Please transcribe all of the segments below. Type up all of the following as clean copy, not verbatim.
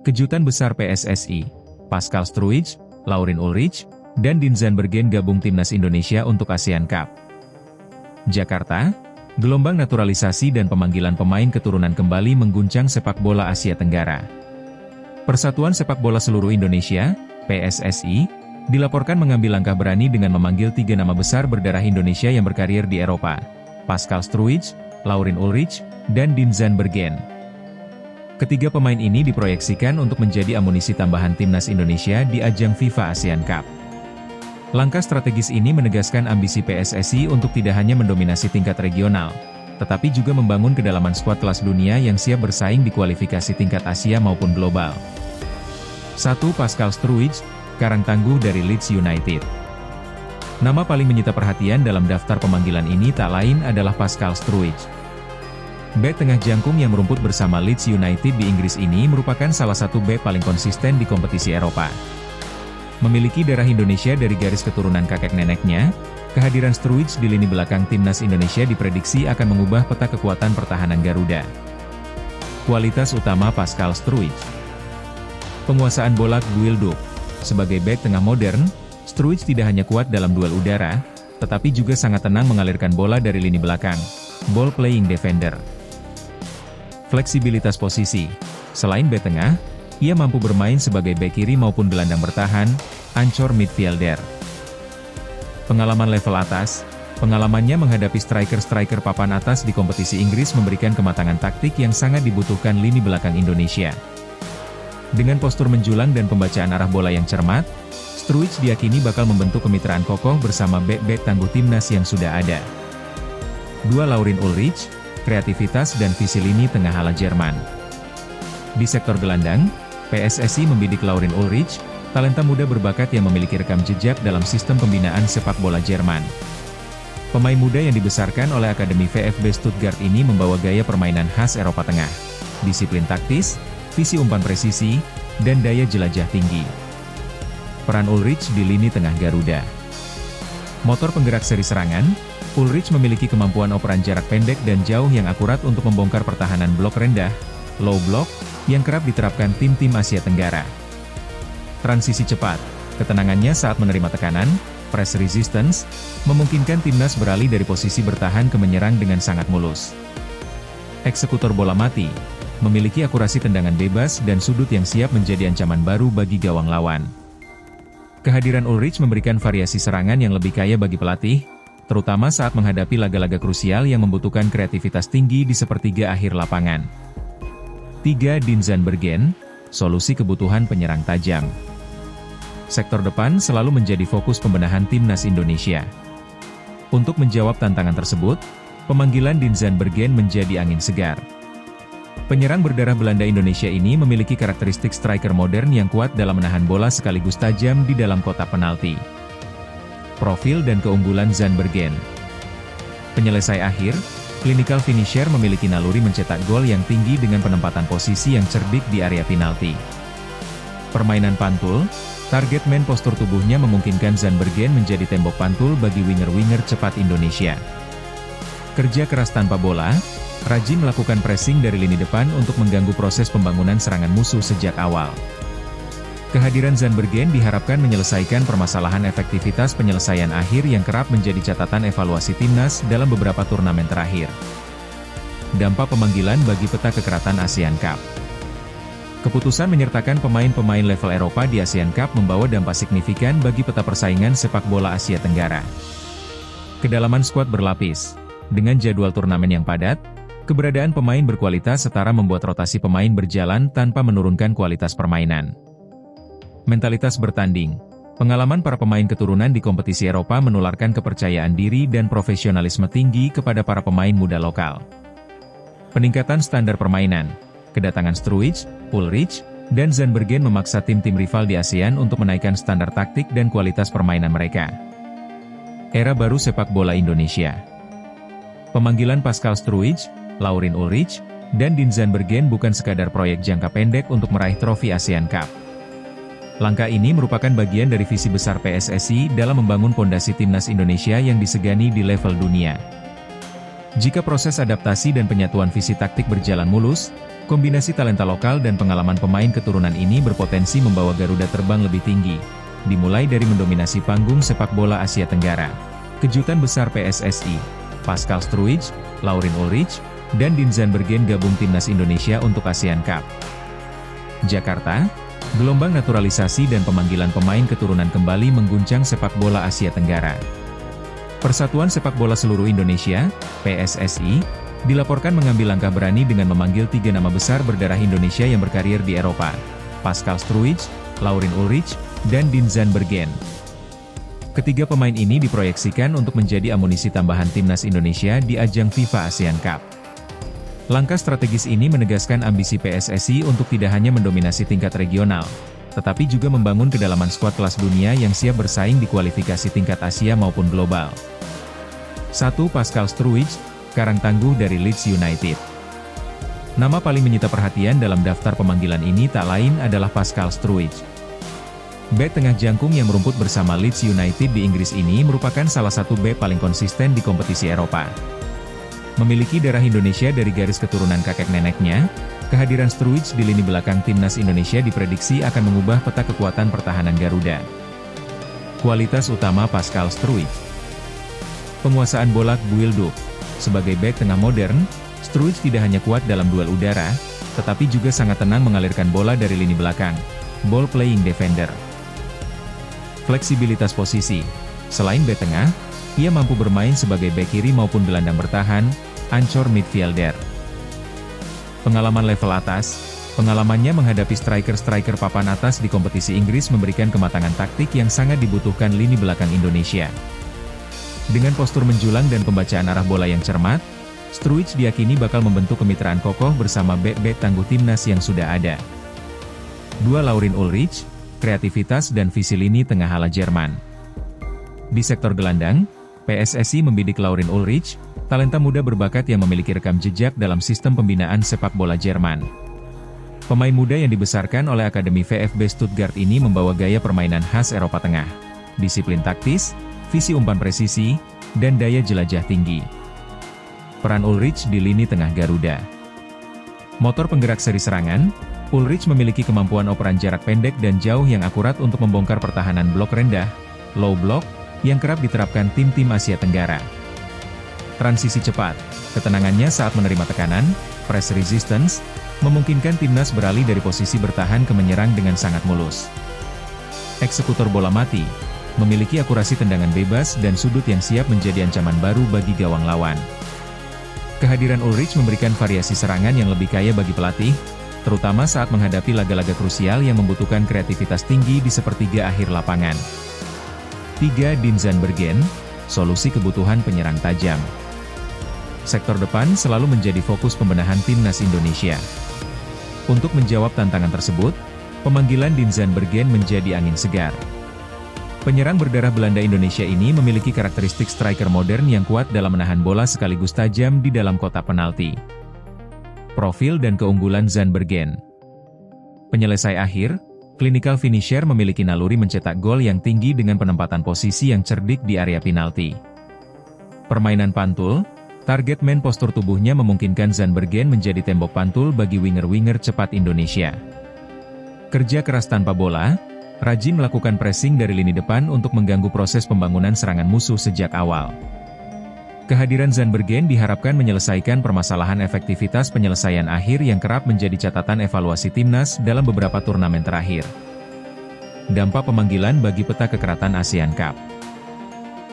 Kejutan besar PSSI, Pascal Struijk, Laurin Ulrich, dan Dean Zandbergen gabung timnas Indonesia untuk ASEAN Cup. Jakarta, gelombang naturalisasi dan pemanggilan pemain keturunan kembali mengguncang sepak bola Asia Tenggara. Persatuan Sepak Bola Seluruh Indonesia, PSSI, dilaporkan mengambil langkah berani dengan memanggil 3 nama besar berdarah Indonesia yang berkarir di Eropa, Pascal Struijk, Laurin Ulrich, dan Dean Zandbergen. Ketiga pemain ini diproyeksikan untuk menjadi amunisi tambahan timnas Indonesia di ajang FIFA ASEAN Cup. Langkah strategis ini menegaskan ambisi PSSI untuk tidak hanya mendominasi tingkat regional, tetapi juga membangun kedalaman skuad kelas dunia yang siap bersaing di kualifikasi tingkat Asia maupun global. 1. Pascal Struijk, karang tangguh dari Leeds United. Nama paling menyita perhatian dalam daftar pemanggilan ini tak lain adalah Pascal Struijk. Bek tengah jangkung yang merumput bersama Leeds United di Inggris ini merupakan salah satu bek paling konsisten di kompetisi Eropa. Memiliki darah Indonesia dari garis keturunan kakek neneknya, kehadiran Struijk di lini belakang timnas Indonesia diprediksi akan mengubah peta kekuatan pertahanan Garuda. Kualitas utama Pascal Struijk. Penguasaan bola Guilduk. Sebagai bek tengah modern, Struijk tidak hanya kuat dalam duel udara, tetapi juga sangat tenang mengalirkan bola dari lini belakang. Ball playing defender. Fleksibilitas posisi. Selain bek tengah, ia mampu bermain sebagai bek kiri maupun gelandang bertahan, ancor midfielder. Pengalaman level atas. Pengalamannya menghadapi striker-striker papan atas di kompetisi Inggris memberikan kematangan taktik yang sangat dibutuhkan lini belakang Indonesia. Dengan postur menjulang dan pembacaan arah bola yang cermat, Struijk diyakini bakal membentuk kemitraan kokoh bersama bek-bek tangguh timnas yang sudah ada. 2. Laurin Ulrich, kreativitas dan visi lini tengah ala Jerman. Di sektor gelandang, PSSI membidik Laurin Ulrich, talenta muda berbakat yang memiliki rekam jejak dalam sistem pembinaan sepak bola Jerman. Pemain muda yang dibesarkan oleh Akademi VfB Stuttgart ini membawa gaya permainan khas Eropa Tengah, disiplin taktis, visi umpan presisi, dan daya jelajah tinggi. Peran Ulrich di lini tengah Garuda. Motor penggerak seri serangan, Ulrich memiliki kemampuan operan jarak pendek dan jauh yang akurat untuk membongkar pertahanan blok rendah, low block, yang kerap diterapkan tim-tim Asia Tenggara. Transisi cepat, ketenangannya saat menerima tekanan, press resistance, memungkinkan timnas beralih dari posisi bertahan ke menyerang dengan sangat mulus. Eksekutor bola mati, memiliki akurasi tendangan bebas dan sudut yang siap menjadi ancaman baru bagi gawang lawan. Kehadiran Ulrich memberikan variasi serangan yang lebih kaya bagi pelatih, terutama saat menghadapi laga-laga krusial yang membutuhkan kreativitas tinggi di sepertiga akhir lapangan. 3. Dean Zandbergen, solusi kebutuhan penyerang tajam. Sektor depan selalu menjadi fokus pembenahan timnas Indonesia. Untuk menjawab tantangan tersebut, pemanggilan Dean Zandbergen menjadi angin segar. Penyerang berdarah Belanda Indonesia ini memiliki karakteristik striker modern yang kuat dalam menahan bola sekaligus tajam di dalam kotak penalti. Profil dan keunggulan Zandbergen. Penyelesai akhir, clinical finisher memiliki naluri mencetak gol yang tinggi dengan penempatan posisi yang cerdik di area penalti. Permainan pantul, target man postur tubuhnya memungkinkan Zandbergen menjadi tembok pantul bagi winger-winger cepat Indonesia. Kerja keras tanpa bola, rajin melakukan pressing dari lini depan untuk mengganggu proses pembangunan serangan musuh sejak awal. Kehadiran Zandbergen diharapkan menyelesaikan permasalahan efektivitas penyelesaian akhir yang kerap menjadi catatan evaluasi timnas dalam beberapa turnamen terakhir. Dampak pemanggilan bagi peta kekeratan ASEAN Cup. Keputusan menyertakan pemain-pemain level Eropa di ASEAN Cup membawa dampak signifikan bagi peta persaingan sepak bola Asia Tenggara. Kedalaman skuad berlapis. Dengan jadwal turnamen yang padat, keberadaan pemain berkualitas setara membuat rotasi pemain berjalan tanpa menurunkan kualitas permainan. Mentalitas bertanding. Pengalaman para pemain keturunan di kompetisi Eropa menularkan kepercayaan diri dan profesionalisme tinggi kepada para pemain muda lokal. Peningkatan standar permainan. Kedatangan Struijk, Ulrich, dan Zandbergen memaksa tim-tim rival di ASEAN untuk menaikkan standar taktik dan kualitas permainan mereka. Era baru sepak bola Indonesia. Pemanggilan Pascal Struijk, Laurin Ulrich, dan Dean Zandbergen bukan sekadar proyek jangka pendek untuk meraih trofi ASEAN Cup. Langkah ini merupakan bagian dari visi besar PSSI dalam membangun pondasi timnas Indonesia yang disegani di level dunia. Jika proses adaptasi dan penyatuan visi taktik berjalan mulus, Kombinasi talenta lokal dan pengalaman pemain keturunan ini berpotensi membawa Garuda terbang lebih tinggi, dimulai dari mendominasi panggung sepak bola Asia Tenggara. Kejutan besar PSSI, Pascal Struijk, Laurin Ulrich, dan Dean Zandbergen gabung timnas Indonesia untuk ASEAN Cup. Jakarta, gelombang naturalisasi dan pemanggilan pemain keturunan kembali mengguncang sepak bola Asia Tenggara. Persatuan Sepak Bola Seluruh Indonesia, PSSI, dilaporkan mengambil langkah berani dengan memanggil 3 nama besar berdarah Indonesia yang berkarir di Eropa, Pascal Struijk, Laurin Ulrich, dan Dean Zandbergen. Ketiga pemain ini diproyeksikan untuk menjadi amunisi tambahan timnas Indonesia di ajang FIFA ASEAN Cup. Langkah strategis ini menegaskan ambisi PSSI untuk tidak hanya mendominasi tingkat regional, tetapi juga membangun kedalaman skuad kelas dunia yang siap bersaing di kualifikasi tingkat Asia maupun global. 1. Pascal Struijk, karang tangguh dari Leeds United. Nama paling menyita perhatian dalam daftar pemanggilan ini tak lain adalah Pascal Struijk. Bek tengah jangkung yang merumput bersama Leeds United di Inggris ini merupakan salah satu bek paling konsisten di kompetisi Eropa. Memiliki darah Indonesia dari garis keturunan kakek neneknya, kehadiran Struijk di lini belakang timnas Indonesia diprediksi akan mengubah peta kekuatan pertahanan Garuda. Kualitas utama Pascal Struijk. Penguasaan bola build-up. Sebagai bek tengah modern, Struijk tidak hanya kuat dalam duel udara, tetapi juga sangat tenang mengalirkan bola dari lini belakang. Ball playing defender. Fleksibilitas posisi. Selain bek tengah, ia mampu bermain sebagai bek kiri maupun gelandang bertahan, ancor midfielder. Pengalaman level atas. Pengalamannya menghadapi striker-striker papan atas di kompetisi Inggris memberikan kematangan taktik yang sangat dibutuhkan lini belakang Indonesia. Dengan postur menjulang dan pembacaan arah bola yang cermat, Struijk diyakini bakal membentuk kemitraan kokoh bersama bek-bek tangguh timnas yang sudah ada. 2. Laurin Ulrich, kreativitas dan visi lini tengah ala Jerman. Di sektor gelandang, PSSI membidik Laurin Ulrich, talenta muda berbakat yang memiliki rekam jejak dalam sistem pembinaan sepak bola Jerman. Pemain muda yang dibesarkan oleh Akademi VfB Stuttgart ini membawa gaya permainan khas Eropa Tengah, disiplin taktis, visi umpan presisi, dan daya jelajah tinggi. Peran Ulrich di lini tengah Garuda. Motor penggerak seri serangan, Ulrich memiliki kemampuan operan jarak pendek dan jauh yang akurat untuk membongkar pertahanan blok rendah, low block, yang kerap diterapkan tim-tim Asia Tenggara. Transisi cepat, ketenangannya saat menerima tekanan, press resistance, memungkinkan timnas beralih dari posisi bertahan ke menyerang dengan sangat mulus. Eksekutor bola mati, memiliki akurasi tendangan bebas dan sudut yang siap menjadi ancaman baru bagi gawang lawan. Kehadiran Ulrich memberikan variasi serangan yang lebih kaya bagi pelatih, terutama saat menghadapi laga-laga krusial yang membutuhkan kreativitas tinggi di sepertiga akhir lapangan. 3. Dean Zandbergen, solusi kebutuhan penyerang tajam. Sektor depan selalu menjadi fokus pembenahan timnas Indonesia. Untuk menjawab tantangan tersebut, pemanggilan Dean Zandbergen menjadi angin segar. Penyerang berdarah Belanda Indonesia ini memiliki karakteristik striker modern yang kuat dalam menahan bola sekaligus tajam di dalam kotak penalti. Profil dan keunggulan Zandbergen. Penyelesai akhir, clinical finisher memiliki naluri mencetak gol yang tinggi dengan penempatan posisi yang cerdik di area penalti. Permainan pantul, target man postur tubuhnya memungkinkan Zandbergen menjadi tembok pantul bagi winger-winger cepat Indonesia. Kerja keras tanpa bola, rajin melakukan pressing dari lini depan untuk mengganggu proses pembangunan serangan musuh sejak awal. Kehadiran Zandbergen diharapkan menyelesaikan permasalahan efektivitas penyelesaian akhir yang kerap menjadi catatan evaluasi timnas dalam beberapa turnamen terakhir. Dampak pemanggilan bagi peta kekeratan ASEAN Cup.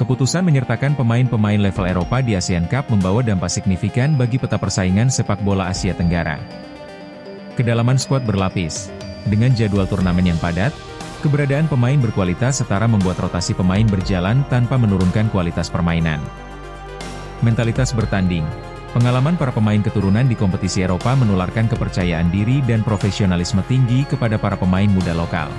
Keputusan menyertakan pemain-pemain level Eropa di ASEAN Cup membawa dampak signifikan bagi peta persaingan sepak bola Asia Tenggara. Kedalaman skuad berlapis. Dengan jadwal turnamen yang padat, keberadaan pemain berkualitas setara membuat rotasi pemain berjalan tanpa menurunkan kualitas permainan. Mentalitas bertanding. Pengalaman para pemain keturunan di kompetisi Eropa menularkan kepercayaan diri dan profesionalisme tinggi kepada para pemain muda lokal.